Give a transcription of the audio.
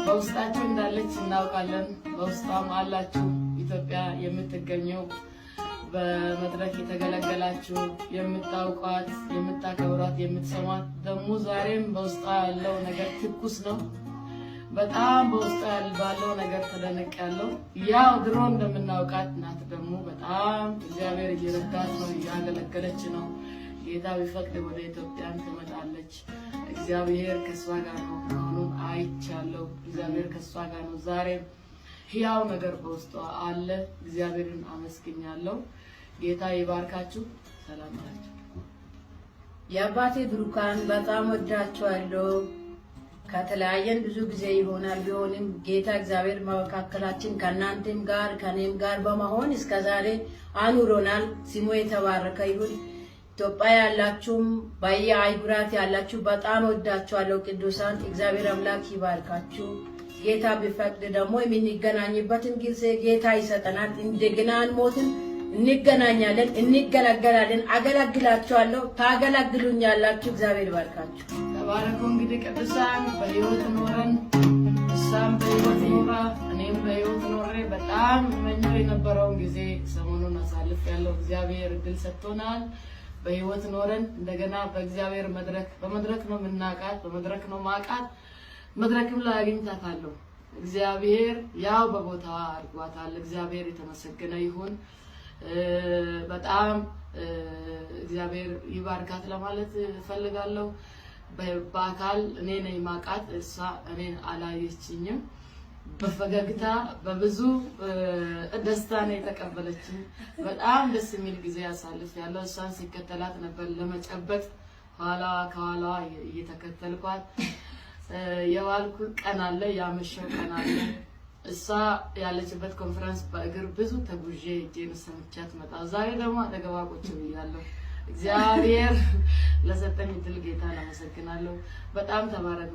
በውስጣችሁ እንዳለች እናውቃለን። በውስጣም አላችሁ ኢትዮጵያ የምትገኘው በመድረክ የተገለገላችሁ የምታውቋት የምታከብሯት የምትሰማት ደግሞ ዛሬም በውስጣ ያለው ነገር ትኩስ ነው። በጣም በውስጣ ባለው ነገር ተደነቀያለሁ። ያው ድሮ እንደምናውቃት እናት ደግሞ በጣም እግዚአብሔር እየረዳት ነው፣ እያገለገለች ነው። ጌታ ቢፈቅድ ወደ ኢትዮጵያ ትመጣለች። እግዚአብሔር ከሷ ጋር ነው። አሁንም አይቻለሁ። እግዚአብሔር ከሷ ጋር ነው። ዛሬም ሕያው ነገር በውስጧ አለ። እግዚአብሔርን አመስግኛለሁ። ጌታ ይባርካችሁ። ሰላም አላችሁ። የአባቴ ብሩካን በጣም ወዳችኋለሁ። ከተለያየን ብዙ ጊዜ ይሆናል። ቢሆንም ጌታ እግዚአብሔር መካከላችን ከእናንተም ጋር ከኔም ጋር በመሆን እስከዛሬ አኑሮናል። ስሙ የተባረከ ይሁን። ኢትዮጵያ ያላችሁም በየአህጉራት ያላችሁ በጣም ወዳችኋለሁ። ቅዱሳን እግዚአብሔር አምላክ ይባርካችሁ። ጌታ ቢፈቅድ ደግሞ የምንገናኝበትን ጊዜ ጌታ ይሰጠናል። እንደገና አንሞትም፣ እንገናኛለን፣ እንገለገላለን። አገለግላችኋለሁ፣ ታገለግሉኛላችሁ። እግዚአብሔር ይባርካችሁ። ተባረኩ። እንግዲህ ቅዱሳን በሕይወት ኖረን እሷም በሕይወት ኖራ እኔም በሕይወት ኖሬ በጣም መኘው የነበረውን ጊዜ ሰሞኑን አሳልፌያለሁ። እግዚአብሔር እድል ሰጥቶናል። በሕይወት ኖረን እንደገና በእግዚአብሔር በመድረክ ነው የምናውቃት፣ በመድረክ ነው ማውቃት፣ መድረክም ላይ አግኝታታለሁ። እግዚአብሔር ያው በቦታዋ አድርጓታል። እግዚአብሔር የተመሰገነ ይሁን። በጣም እግዚአብሔር ይባርካት ለማለት እፈልጋለሁ። በአካል እኔ ነኝ ማውቃት፣ እሷ እኔን አላየችኝም። በፈገግታ በብዙ ደስታ ነው የተቀበለችኝ። በጣም ደስ የሚል ጊዜ ያሳልፌያለሁ። እሷን ሲከተላት ነበር ለመጨበጥ ከኋላዋ እየተከተልኳት የዋልኩ ቀን አለ፣ ያመሸው ቀን አለ። እሷ ያለችበት ኮንፈረንስ በእግር ብዙ ተጉዤ እጄን ሰምቻት መጣ። ዛሬ ደግሞ አጠገቧ ቁጭ ብያለሁ። እግዚአብሔር ለሰጠኝ እድል ጌታን አመሰግናለሁ። በጣም ተባረኩ።